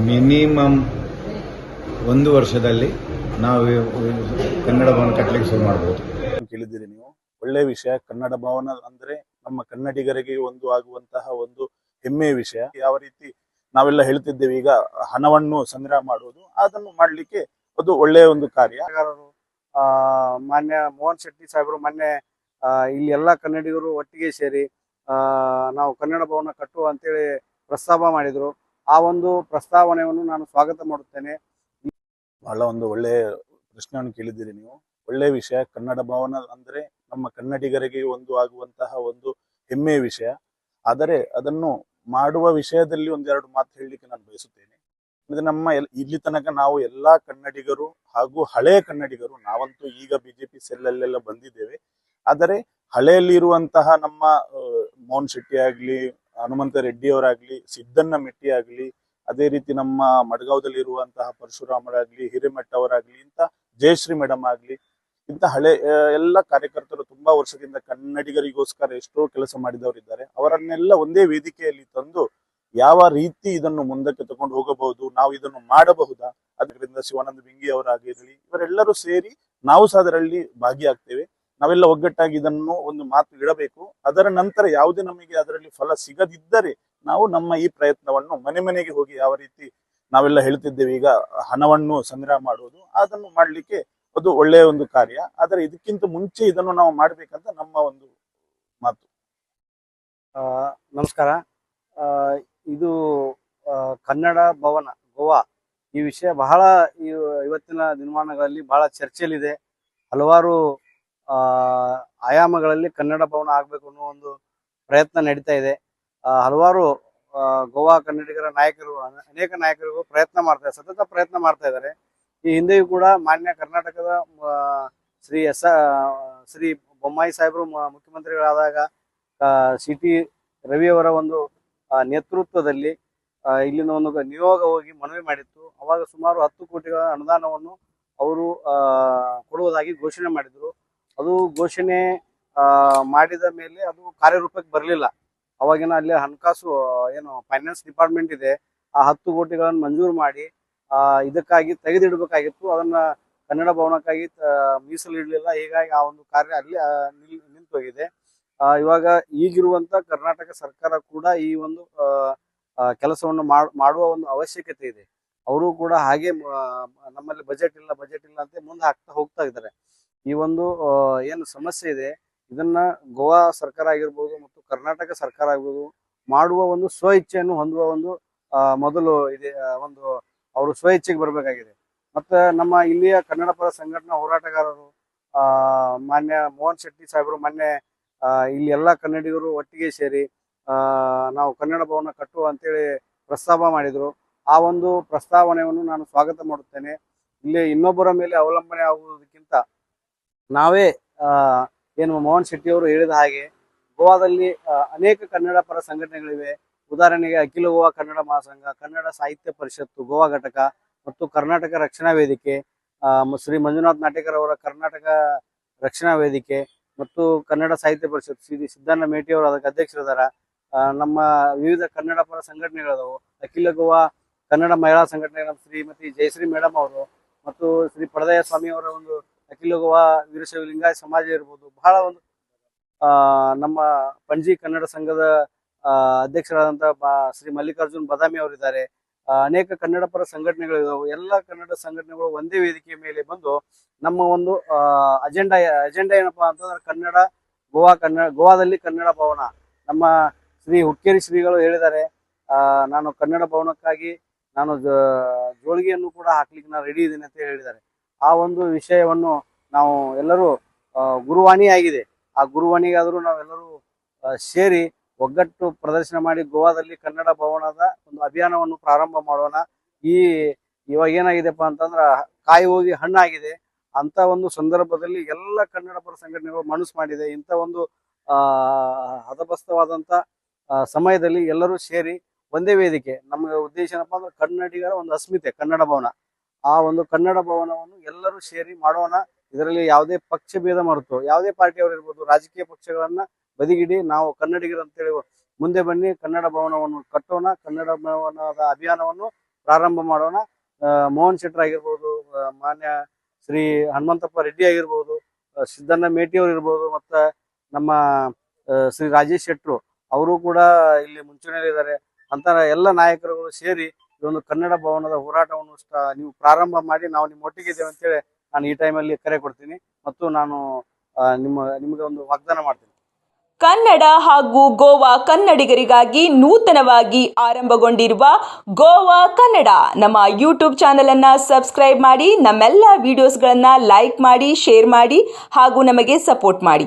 Minimum 1 ವರ್ಷದಲ್ಲಿ ನಾವು ಕನ್ನಡ ಭವನ ಕಟ್ಟಲಿಕ್ಕೆ ಶುರು ಮಾಡಬಹುದು. ಕೇಳಿದ್ದೀರಿ ನೀವು, ಒಳ್ಳೆ ವಿಷಯ. ಕನ್ನಡ ಭವನ ಅಂದ್ರೆ ನಮ್ಮ ಕನ್ನಡಿಗರಿಗೆ ಒಂದು ಆಗುವಂತಹ ಒಂದು ಹೆಮ್ಮೆಯ ವಿಷಯ. ಯಾವ ರೀತಿ ನಾವೆಲ್ಲ ಹೇಳ್ತಿದ್ದೇವೆ ಈಗ ಹಣವನ್ನು ಸಂಗ್ರಹ ಮಾಡುವುದು, ಅದನ್ನು ಮಾಡಲಿಕ್ಕೆ ಅದು ಒಳ್ಳೆಯ ಒಂದು ಕಾರ್ಯ. ಮಾನ್ಯ ಮೋಹನ್ ಶೆಟ್ಟಿ ಸಾಹೇಬರು ಮೊನ್ನೆ ಇಲ್ಲಿ ಎಲ್ಲ ಕನ್ನಡಿಗರು ಒಟ್ಟಿಗೆ ಸೇರಿ ನಾವು ಕನ್ನಡ ಭವನ ಕಟ್ಟುವ ಅಂತೇಳಿ ಪ್ರಸ್ತಾವ ಮಾಡಿದ್ರು. ಆ ಒಂದು ಪ್ರಸ್ತಾವನೆಯನ್ನು ನಾನು ಸ್ವಾಗತ ಮಾಡುತ್ತೇನೆ. ಬಹಳ ಒಂದು ಒಳ್ಳೆಯ ಪ್ರಶ್ನೆಯನ್ನು ಕೇಳಿದ್ದೀರಿ ನೀವು, ಒಳ್ಳೆಯ ವಿಷಯ. ಕನ್ನಡ ಭವನ ಅಂದ್ರೆ ನಮ್ಮ ಕನ್ನಡಿಗರಿಗೆ ಒಂದು ಆಗುವಂತಹ ಒಂದು ಹೆಮ್ಮೆಯ ವಿಷಯ. ಆದರೆ ಅದನ್ನು ಮಾಡುವ ವಿಷಯದಲ್ಲಿ ಒಂದೆರಡು ಮಾತು ಹೇಳಲಿಕ್ಕೆ ನಾನು ಬಯಸುತ್ತೇನೆ. ಅಂದ್ರೆ ನಮ್ಮ ಇಲ್ಲಿ ತನಕ ನಾವು ಎಲ್ಲಾ ಕನ್ನಡಿಗರು ಹಾಗೂ ಹಳೆಯ ಕನ್ನಡಿಗರು, ನಾವಂತೂ ಈಗ ಬಿಜೆಪಿ ಸೆಲ್ಲಲ್ಲೆಲ್ಲ ಬಂದಿದ್ದೇವೆ, ಆದರೆ ಹಳೆಯಲ್ಲಿ ಇರುವಂತಹ ನಮ್ಮ ಮೋಹನ್ ಶೆಟ್ಟಿ ಆಗ್ಲಿ, ಹನುಮಂತ ರೆಡ್ಡಿ ಅವರಾಗ್ಲಿ, ಸಿದ್ದಣ್ಣ ಮೆಟ್ಟಿ ಆಗ್ಲಿ, ಅದೇ ರೀತಿ ನಮ್ಮ ಮಡ್ಗಾವದಲ್ಲಿ ಇರುವಂತಹ ಪರಶುರಾಮರಾಗ್ಲಿ, ಹಿರೇಮಠ ಅವರಾಗ್ಲಿ, ಇಂತ ಜಯಶ್ರೀ ಮೇಡಮ್ ಆಗ್ಲಿ, ಇಂತ ಹಳೆ ಎಲ್ಲ ಕಾರ್ಯಕರ್ತರು ತುಂಬಾ ವರ್ಷದಿಂದ ಕನ್ನಡಿಗರಿಗೋಸ್ಕರ ಎಷ್ಟೋ ಕೆಲಸ ಮಾಡಿದವರಿದ್ದಾರೆ. ಅವರನ್ನೆಲ್ಲ ಒಂದೇ ವೇದಿಕೆಯಲ್ಲಿ ತಂದು ಯಾವ ರೀತಿ ಇದನ್ನು ಮುಂದಕ್ಕೆ ತಗೊಂಡು ಹೋಗಬಹುದು, ನಾವು ಇದನ್ನು ಮಾಡಬಹುದಾ, ಅದರಿಂದ ಶಿವಾನಂದ ಬಿಂಗಿ ಅವರಾಗಿರಲಿ, ಇವರೆಲ್ಲರೂ ಸೇರಿ ನಾವು ಸಹ ಅದರಲ್ಲಿ ಭಾಗಿಯಾಗ್ತೇವೆ. ನಾವೆಲ್ಲ ಒಗ್ಗಟ್ಟಾಗಿ ಇದನ್ನು ಒಂದು ಮಾತು ಇಡಬೇಕು. ಅದರ ನಂತರ ಯಾವುದೇ ನಮಗೆ ಅದರಲ್ಲಿ ಫಲ ಸಿಗದಿದ್ದರೆ ನಾವು ನಮ್ಮ ಈ ಪ್ರಯತ್ನವನ್ನು ಮನೆ ಮನೆಗೆ ಹೋಗಿ ಯಾವ ರೀತಿ ನಾವೆಲ್ಲ ಹೇಳ್ತಿದ್ದೇವೆ ಈಗ ಹಣವನ್ನು ಸಂಗ್ರಹ ಮಾಡುವುದು, ಅದನ್ನು ಮಾಡಲಿಕ್ಕೆ ಅದು ಒಳ್ಳೆಯ ಒಂದು ಕಾರ್ಯ. ಆದರೆ ಇದಕ್ಕಿಂತ ಮುಂಚೆ ಇದನ್ನು ನಾವು ಮಾಡ್ಬೇಕಂತ ನಮ್ಮ ಒಂದು ಮಾತು. ನಮಸ್ಕಾರ. ಇದು ಕನ್ನಡ ಭವನ ಗೋವಾ ಈ ವಿಷಯ ಬಹಳ ಇವತ್ತಿನ ದಿನಮಾನಗಳಲ್ಲಿ ಬಹಳ ಚರ್ಚೆಯಲ್ಲಿದೆ. ಹಲವಾರು ಆಯಾಮಗಳಲ್ಲಿ ಕನ್ನಡ ಭವನ ಆಗ್ಬೇಕು ಅನ್ನೋ ಒಂದು ಪ್ರಯತ್ನ ನಡೀತಾ ಇದೆ. ಹಲವಾರು ಗೋವಾ ಕನ್ನಡಿಗರ ನಾಯಕರು, ಅನೇಕ ನಾಯಕರು ಪ್ರಯತ್ನ ಮಾಡ್ತಾರೆ, ಸತತ ಪ್ರಯತ್ನ ಮಾಡ್ತಾ ಇದ್ದಾರೆ. ಈ ಹಿಂದೆಯೂ ಕೂಡ ಮಾನ್ಯ ಕರ್ನಾಟಕದ ಶ್ರೀ ಬೊಮ್ಮಾಯಿ ಸಾಹೇಬರು ಮುಖ್ಯಮಂತ್ರಿಗಳಾದಾಗ ಸಿ ಟಿ ರವಿಯವರ ಒಂದು ನೇತೃತ್ವದಲ್ಲಿ ಇಲ್ಲಿನ ಒಂದು ನಿಯೋಗ ಹೋಗಿ ಮನವಿ ಮಾಡಿತ್ತು. ಅವಾಗ ಸುಮಾರು 10 ಕೋಟಿಗಳ ಅನುದಾನವನ್ನು ಅವರು ಕೊಡುವುದಾಗಿ ಘೋಷಣೆ ಮಾಡಿದ್ರು. ಅದು ಘೋಷಣೆ ಮಾಡಿದ ಮೇಲೆ ಅದು ಕಾರ್ಯರೂಪಕ್ಕೆ ಬರಲಿಲ್ಲ. ಅವಾಗಿನ ಅಲ್ಲಿ ಹಣಕಾಸು ಏನು ಫೈನಾನ್ಸ್ ಡಿಪಾರ್ಟ್ಮೆಂಟ್ ಇದೆ, ಆ 10 ಕೋಟಿಗಳನ್ನು ಮಂಜೂರು ಮಾಡಿ ಇದಕ್ಕಾಗಿ ತೆಗೆದಿಡಬೇಕಾಗಿತ್ತು. ಅದನ್ನ ಕನ್ನಡ ಭವನಕ್ಕಾಗಿ ಮೀಸಲಿಡಲಿಲ್ಲ. ಹೀಗಾಗಿ ಆ ಒಂದು ಕಾರ್ಯ ಅಲ್ಲಿ ನಿಂತೋಗಿದೆ. ಇವಾಗ ಈಗಿರುವಂತ ಕರ್ನಾಟಕ ಸರ್ಕಾರ ಕೂಡ ಈ ಒಂದು ಕೆಲಸವನ್ನು ಮಾಡುವ ಒಂದು ಅವಶ್ಯಕತೆ ಇದೆ. ಅವರು ಕೂಡ ಹಾಗೆ ನಮ್ಮಲ್ಲಿ ಬಜೆಟ್ ಇಲ್ಲ ಅಂತ ಮುಂದೆ ಹಾಕ್ತಾ ಹೋಗ್ತಾ ಇದ್ದಾರೆ. ಈ ಒಂದು ಏನು ಸಮಸ್ಯೆ ಇದೆ, ಇದನ್ನ ಗೋವಾ ಸರ್ಕಾರ ಆಗಿರ್ಬೋದು ಮತ್ತು ಕರ್ನಾಟಕ ಸರ್ಕಾರ ಆಗಿರ್ಬೋದು ಮಾಡುವ ಒಂದು ಸ್ವ ಇಚ್ಛೆಯನ್ನು ಹೊಂದುವ ಒಂದು ಮೊದಲು ಇದೆ. ಒಂದು ಅವರು ಸ್ವ ಇಚ್ಛೆಗೆ ಬರಬೇಕಾಗಿದೆ. ಮತ್ತೆ ನಮ್ಮ ಇಲ್ಲಿಯ ಕನ್ನಡ ಪರ ಸಂಘಟನಾ ಹೋರಾಟಗಾರರು ಮಾನ್ಯ ಮೋಹನ್ ಶೆಟ್ಟಿ ಸಾಹೇಬರು ಮೊನ್ನೆ ಇಲ್ಲಿ ಎಲ್ಲ ಕನ್ನಡಿಗರು ಒಟ್ಟಿಗೆ ಸೇರಿ ನಾವು ಕನ್ನಡ ಭವನ ಕಟ್ಟುವ ಅಂತೇಳಿ ಪ್ರಸ್ತಾವ ಮಾಡಿದ್ರು. ಆ ಒಂದು ಪ್ರಸ್ತಾವನೆಯನ್ನು ನಾನು ಸ್ವಾಗತ ಮಾಡುತ್ತೇನೆ. ಇಲ್ಲಿ ಇನ್ನೊಬ್ಬರ ಮೇಲೆ ಅವಲಂಬನೆ ಆಗುವುದಕ್ಕಿಂತ ನಾವೇ ಏನು ಮೋಹನ್ ಶೆಟ್ಟಿ ಅವರು ಹೇಳಿದ ಹಾಗೆ ಗೋವಾದಲ್ಲಿ ಅನೇಕ ಕನ್ನಡ ಪರ ಸಂಘಟನೆಗಳಿವೆ. ಉದಾಹರಣೆಗೆ ಅಖಿಲ ಗೋವಾ ಕನ್ನಡ ಮಹಾಸಂಘ, ಕನ್ನಡ ಸಾಹಿತ್ಯ ಪರಿಷತ್ತು ಗೋವಾ ಘಟಕ ಮತ್ತು ಕರ್ನಾಟಕ ರಕ್ಷಣಾ ವೇದಿಕೆ, ಶ್ರೀ ಮಂಜುನಾಥ್ ನಾಟೇಕರ್ ಅವರ ಕರ್ನಾಟಕ ರಕ್ಷಣಾ ವೇದಿಕೆ ಮತ್ತು ಕನ್ನಡ ಸಾಹಿತ್ಯ ಪರಿಷತ್ ಶ್ರೀ ಸಿದ್ದಣ್ಣ ಮೇಟಿ ಅವರು ಅದಕ್ಕೆ ಅಧ್ಯಕ್ಷರಿದ್ದಾರ. ನಮ್ಮ ವಿವಿಧ ಕನ್ನಡ ಪರ ಸಂಘಟನೆಗಳದವು. ಅಖಿಲ ಗೋವಾ ಕನ್ನಡ ಮಹಿಳಾ ಸಂಘಟನೆ ಶ್ರೀಮತಿ ಜಯಶ್ರೀ ಮೇಡಮ್ ಅವರು ಮತ್ತು ಶ್ರೀ ಪಡದಯ್ಯ ಸ್ವಾಮಿ ಅವರ ಒಂದು ಅಖಿಲ ಗೋವಾ ವೀರಶೈವ ಲಿಂಗಾಯತ ಸಮಾಜ ಇರ್ಬೋದು. ಬಹಳ ಒಂದು ನಮ್ಮ ಪಂಜಿ ಕನ್ನಡ ಸಂಘದ ಅಧ್ಯಕ್ಷರಾದಂತ ಶ್ರೀ ಮಲ್ಲಿಕಾರ್ಜುನ್ ಬದಾಮಿ ಅವರಿದ್ದಾರೆ. ಅನೇಕ ಕನ್ನಡ ಪರ ಸಂಘಟನೆಗಳಿದಾವೆ. ಎಲ್ಲ ಕನ್ನಡ ಸಂಘಟನೆಗಳು ಒಂದೇ ವೇದಿಕೆಯ ಮೇಲೆ ಬಂದು ನಮ್ಮ ಒಂದು ಅಜೆಂಡಾ ಏನಪ್ಪಾ ಅಂತಂದ್ರೆ ಗೋವಾದಲ್ಲಿ ಕನ್ನಡ ಭವನ. ನಮ್ಮ ಶ್ರೀ ಹುಕ್ಕೇರಿ ಶ್ರೀಗಳು ಹೇಳಿದ್ದಾರೆ, ನಾನು ಕನ್ನಡ ಭವನಕ್ಕಾಗಿ ನಾನು ಜೋಳಿಗೆಯನ್ನು ಕೂಡ ಹಾಕ್ಲಿಕ್ಕೆ ನಾನು ರೆಡಿ ಇದ್ದೀನಿ ಅಂತ ಹೇಳಿದ್ದಾರೆ. ಆ ಒಂದು ವಿಷಯವನ್ನು ನಾವು ಎಲ್ಲರೂ ಗುರುವಾಣಿ ಆಗಿದೆ. ಆ ಗುರುವಾಣಿಗಾದರೂ ನಾವೆಲ್ಲರೂ ಸೇರಿ ಒಗ್ಗಟ್ಟು ಪ್ರದರ್ಶನ ಮಾಡಿ ಗೋವಾದಲ್ಲಿ ಕನ್ನಡ ಭವನದ ಒಂದು ಅಭಿಯಾನವನ್ನು ಪ್ರಾರಂಭ ಮಾಡೋಣ. ಇವಾಗ ಏನಾಗಿದೆಪ್ಪ ಅಂತಂದ್ರ ಕಾಯಿ ಹೋಗಿ ಹಣ್ಣಾಗಿದೆ. ಅಂತ ಒಂದು ಸಂದರ್ಭದಲ್ಲಿ ಎಲ್ಲ ಕನ್ನಡ ಪರ ಸಂಘಟನೆಗಳು ಮನಸ್ಸು ಮಾಡಿದೆ. ಇಂಥ ಒಂದು ಹದಬಸ್ತವಾದಂತ ಸಮಯದಲ್ಲಿ ಎಲ್ಲರೂ ಸೇರಿ ಒಂದೇ ವೇದಿಕೆ. ನಮ್ಮ ಉದ್ದೇಶ ಏನಪ್ಪಾ ಅಂದ್ರೆ ಕನ್ನಡಿಗರ ಒಂದು ಅಸ್ಮಿತೆ ಕನ್ನಡ ಭವನ. ಆ ಒಂದು ಕನ್ನಡ ಭವನವನ್ನು ಎಲ್ಲರೂ ಸೇರಿ ಮಾಡೋಣ. ಇದರಲ್ಲಿ ಯಾವುದೇ ಪಕ್ಷ ಭೇದ ಮರೆತು ಯಾವುದೇ ಪಾರ್ಟಿಯವರು ಇರ್ಬೋದು, ರಾಜಕೀಯ ಪಕ್ಷಗಳನ್ನ ಬದಿಗಿಡಿ ನಾವು ಕನ್ನಡಿಗರು ಅಂತೇಳಿ ಮುಂದೆ ಬನ್ನಿ, ಕನ್ನಡ ಭವನವನ್ನು ಕಟ್ಟೋಣ, ಕನ್ನಡ ಭವನದ ಅಭಿಯಾನವನ್ನು ಪ್ರಾರಂಭ ಮಾಡೋಣ. ಮೋಹನ್ ಶೆಟ್ಟರ್ ಆಗಿರ್ಬೋದು, ಮಾನ್ಯ ಶ್ರೀ ಹನುಮಂತಪ್ಪ ರೆಡ್ಡಿ ಆಗಿರ್ಬೋದು, ಸಿದ್ದಣ್ಣ ಮೇಟಿ ಅವರು ಇರ್ಬೋದು, ಮತ್ತು ನಮ್ಮ ಶ್ರೀ ರಾಜೇಶ್ ಶೆಟ್ರು ಅವರು ಕೂಡ ಇಲ್ಲಿ ಮುಂಚೂಣಿಯಲ್ಲಿದ್ದಾರೆ ಅಂತ ಎಲ್ಲ ನಾಯಕರುಗಳು ಸೇರಿ ಈ ಒಂದು ಕನ್ನಡ ಭವನದ ಹೋರಾಟವನ್ನು ನೀವು ಪ್ರಾರಂಭ ಮಾಡಿ ನಾವು ನಿಮ್ಮ ಒಟ್ಟಿಗೆ ಇದ್ದೇವೆ ಅಂತೇಳಿ ನಾನು ಈ ಟೈಮಲ್ಲಿ ಕರೆ ಕೊಡ್ತೀನಿ ಮತ್ತು ನಾನು ನಿಮಗೆ ಒಂದು ವಾಗ್ದಾನ ಮಾಡ್ತೀನಿ. ಕನ್ನಡ ಹಾಗೂ ಗೋವಾ ಕನ್ನಡಿಗರಿಗಾಗಿ ನೂತನವಾಗಿ ಆರಂಭಗೊಂಡಿರುವ ಗೋವಾ ಕನ್ನಡ ನಮ್ಮ ಯೂಟ್ಯೂಬ್ ಚಾನಲನ್ನು ಸಬ್ಸ್ಕ್ರೈಬ್ ಮಾಡಿ, ನಮ್ಮೆಲ್ಲ ವಿಡಿಯೋಸ್ಗಳನ್ನು ಲೈಕ್ ಮಾಡಿ, ಶೇರ್ ಮಾಡಿ ಹಾಗೂ ನಮಗೆ ಸಪೋರ್ಟ್ ಮಾಡಿ.